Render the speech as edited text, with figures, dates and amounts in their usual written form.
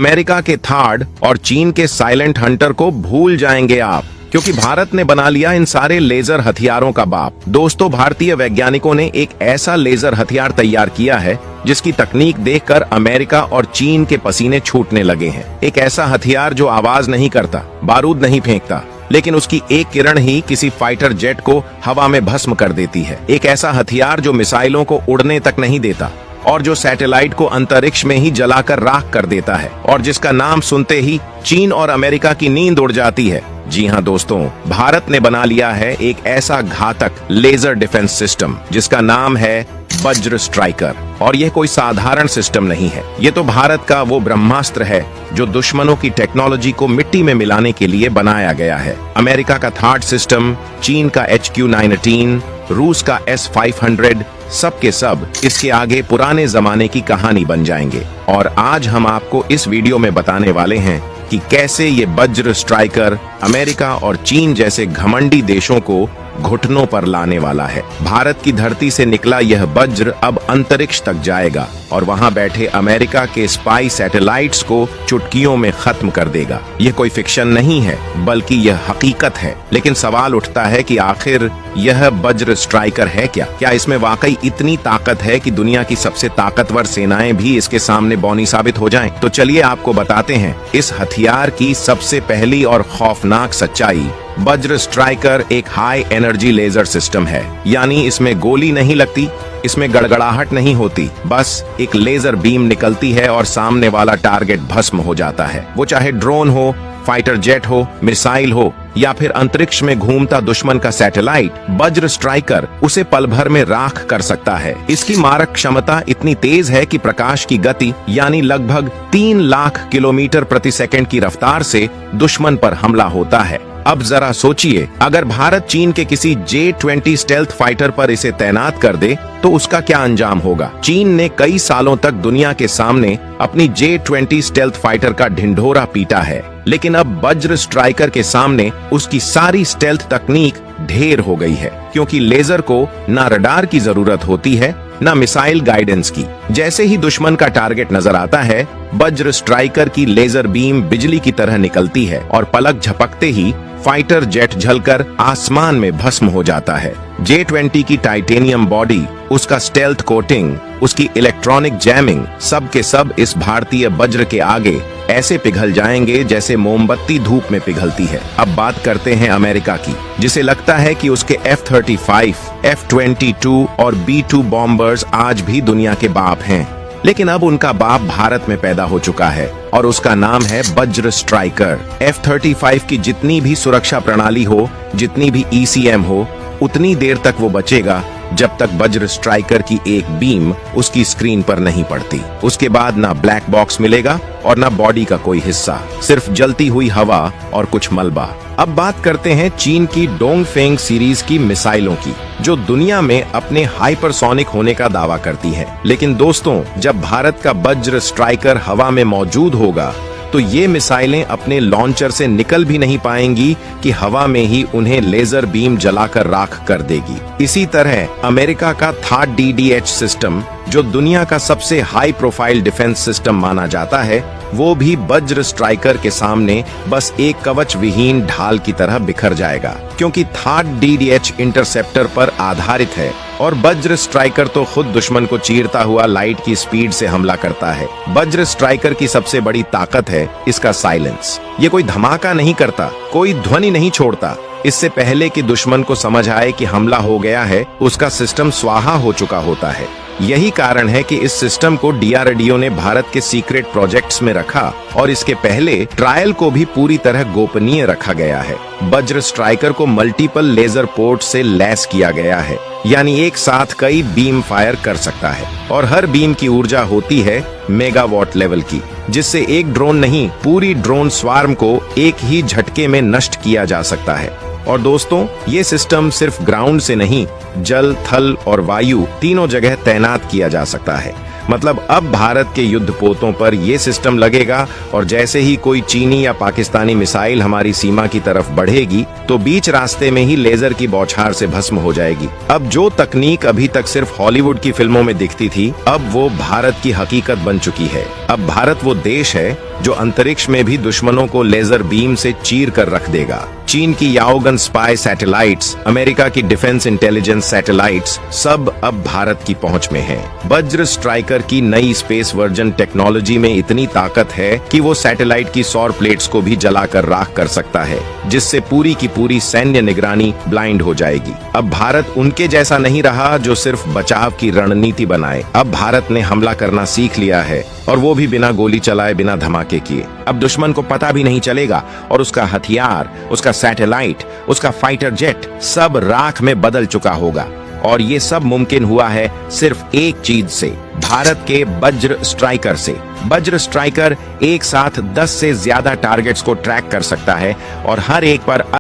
America के third और चीन के साइलेंट हंटर को भूल जाएंगे आप, क्योंकि भारत ने बना लिया इन सारे लेजर हथियारों का बाप। दोस्तों, भारतीय वैज्ञानिकों ने एक ऐसा लेजर हथियार तैयार किया है जिसकी तकनीक देखकर अमेरिका और चीन के पसीने छूटने लगे हैं। एक ऐसा हथियार जो आवाज नहीं करता, बारूद नहीं फेंकता, लेकिन उसकी एक किरण ही किसी फाइटर जेट को हवा में भस्म कर देती है। एक ऐसा हथियार जो मिसाइलों को उड़ने तक नहीं देता और जो सैटेलाइट को अंतरिक्ष में ही जलाकर राख कर देता है, और जिसका नाम सुनते ही चीन और अमेरिका की नींद उड़ जाती है। जी हाँ दोस्तों, भारत ने बना लिया है एक ऐसा घातक लेजर डिफेंस सिस्टम जिसका नाम है वज्र स्ट्राइकर। और यह कोई साधारण सिस्टम नहीं है, ये तो भारत का वो ब्रह्मास्त्र है जो दुश्मनों की टेक्नोलॉजी को मिट्टी में मिलाने के लिए बनाया गया है। अमेरिका का थार्ड सिस्टम, चीन का HQ-19, रूस का S-500, सब के सब इसके आगे पुराने जमाने की कहानी बन जाएंगे। और आज हम आपको इस वीडियो में बताने वाले हैं कि कैसे ये वज्र स्ट्राइकर अमेरिका और चीन जैसे घमंडी देशों को घुटनों पर लाने वाला है। भारत की धरती से निकला यह वज्र अब अंतरिक्ष तक जाएगा और वहां बैठे अमेरिका के स्पाई सैटेलाइट्स को चुटकियों में खत्म कर देगा। यह कोई फिक्शन नहीं है, बल्कि यह हकीकत है। लेकिन सवाल उठता है कि आखिर यह वज्र स्ट्राइकर है क्या? क्या इसमें वाकई इतनी ताकत है कि दुनिया की सबसे ताकतवर सेनाएं भी इसके सामने बौनी साबित हो जाएं? तो चलिए आपको बताते हैं इस हथियार की सबसे पहली और खौफनाक सच्चाई। वज्र स्ट्राइकर एक हाई एनर्जी लेजर सिस्टम है, यानी इसमें गोली नहीं लगती, इसमें गड़गड़ाहट नहीं होती, बस एक लेजर बीम निकलती है और सामने वाला टारगेट भस्म हो जाता है। वो चाहे ड्रोन हो, फाइटर जेट हो, मिसाइल हो या फिर अंतरिक्ष में घूमता दुश्मन का सैटेलाइट, वज्र स्ट्राइकर उसे पल भर में राख कर सकता है। इसकी मारक क्षमता इतनी तेज है कि प्रकाश की गति यानी लगभग 3 लाख किलोमीटर प्रति सेकंड की रफ्तार से दुश्मन पर हमला होता है। अब जरा सोचिए, अगर भारत चीन के किसी J-20 स्टेल्थ फाइटर पर इसे तैनात कर दे तो उसका क्या अंजाम होगा? चीन ने कई सालों तक दुनिया के सामने अपनी J-20 स्टेल्थ फाइटर का ढिंढोरा पीटा है, लेकिन अब वज्र स्ट्राइकर के सामने उसकी सारी स्टेल्थ तकनीक ढेर हो गई है, क्योंकि लेजर को ना रडार की जरूरत होती है ना मिसाइल गाइडेंस की। जैसे ही दुश्मन का टारगेट नजर आता है, वज्र स्ट्राइकर की लेजर बीम बिजली की तरह निकलती है और पलक झपकते ही फाइटर जेट जलकर आसमान में भस्म हो जाता है। J-20 की टाइटेनियम बॉडी, उसका स्टेल्थ कोटिंग, उसकी इलेक्ट्रॉनिक जैमिंग, सब के सब इस भारतीय वज्र के आगे ऐसे पिघल जाएंगे जैसे मोमबत्ती धूप में पिघलती है। अब बात करते हैं अमेरिका की, जिसे लगता है कि उसके F-35, F-22 और B-2 बॉम्बर्स आज भी दुनिया के बाप हैं, लेकिन अब उनका बाप भारत में पैदा हो चुका है और उसका नाम है वज्र स्ट्राइकर। F-35 की जितनी भी सुरक्षा प्रणाली हो, जितनी भी ECM हो, उतनी देर तक वो बचेगा जब तक वज्र स्ट्राइकर की एक बीम उसकी स्क्रीन पर नहीं पड़ती। उसके बाद ना ब्लैक बॉक्स मिलेगा और ना बॉडी का कोई हिस्सा, सिर्फ जलती हुई हवा और कुछ मलबा। अब बात करते हैं चीन की डोंगफेंग सीरीज की मिसाइलों की, जो दुनिया में अपने हाइपरसोनिक होने का दावा करती है। लेकिन दोस्तों, जब भारत का वज्र स्ट्राइकर हवा में मौजूद होगा तो ये मिसाइलें अपने लॉन्चर से निकल भी नहीं पाएंगी कि हवा में ही उन्हें लेजर बीम जलाकर राख कर देगी। इसी तरह अमेरिका का थार्ड DDH सिस्टम, जो दुनिया का सबसे हाई प्रोफाइल डिफेंस सिस्टम माना जाता है, वो भी वज्र स्ट्राइकर के सामने बस एक कवच विहीन ढाल की तरह बिखर जाएगा, क्योंकि थार्ड DDH इंटरसेप्टर पर आधारित है और वज्र स्ट्राइकर तो खुद दुश्मन को चीरता हुआ लाइट की स्पीड से हमला करता है। वज्र स्ट्राइकर की सबसे बड़ी ताकत है इसका साइलेंस। ये कोई धमाका नहीं करता, कोई ध्वनि नहीं छोड़ता। इससे पहले कि दुश्मन को समझ आए कि हमला हो गया है, उसका सिस्टम स्वाहा हो चुका होता है। यही कारण है कि इस सिस्टम को DRDO ने भारत के सीक्रेट प्रोजेक्ट्स में रखा और इसके पहले ट्रायल को भी पूरी तरह गोपनीय रखा गया है। वज्र स्ट्राइकर को मल्टीपल लेजर पोर्ट से लैस किया गया है, यानी एक साथ कई बीम फायर कर सकता है और हर बीम की ऊर्जा होती है मेगावाट लेवल की, जिससे एक ड्रोन नहीं, पूरी ड्रोन स्वार्म को एक ही झटके में नष्ट किया जा सकता है। और दोस्तों, ये सिस्टम सिर्फ ग्राउंड से नहीं, जल, थल और वायु तीनों जगह तैनात किया जा सकता है। मतलब अब भारत के युद्धपोतों पर यह सिस्टम लगेगा और जैसे ही कोई चीनी या पाकिस्तानी मिसाइल हमारी सीमा की तरफ बढ़ेगी तो बीच रास्ते में ही लेजर की बौछार से भस्म हो जाएगी। अब जो तकनीक अभी तक सिर्फ हॉलीवुड की फिल्मों में दिखती थी, अब वो भारत की हकीकत बन चुकी है। अब भारत वो देश है जो अंतरिक्ष में भी दुश्मनों को लेजर बीम से चीर कर रख देगा। चीन की याओगन स्पाई सैटेलाइट्स, अमेरिका की डिफेंस इंटेलिजेंस सैटेलाइट्स सब अब भारत की पहुंच में हैं। वज्र स्ट्राइकर की नई स्पेस वर्जन टेक्नोलॉजी में इतनी ताकत है कि वो सैटेलाइट की सौर प्लेट्स को भी जलाकर राख कर सकता है, जिससे पूरी की पूरी सैन्य निगरानी ब्लाइंड हो जाएगी। अब भारत उनके जैसा नहीं रहा जो सिर्फ बचाव की रणनीति बनाए। अब भारत ने हमला करना सीख लिया है, और वो भी बिना गोली चलाए, बिना धमाके किए। अब दुश्मन को पता भी नहीं चलेगा और उसका हथियार, उसका सैटेलाइट, उसका फाइटर जेट सब राख में बदल चुका होगा। और ये सब मुमकिन हुआ है सिर्फ एक चीज से, भारत के वज्र स्ट्राइकर से। वज्र स्ट्राइकर एक साथ 10 से ज्यादा टारगेट्स को ट्रैक कर सकता है और हर एक पर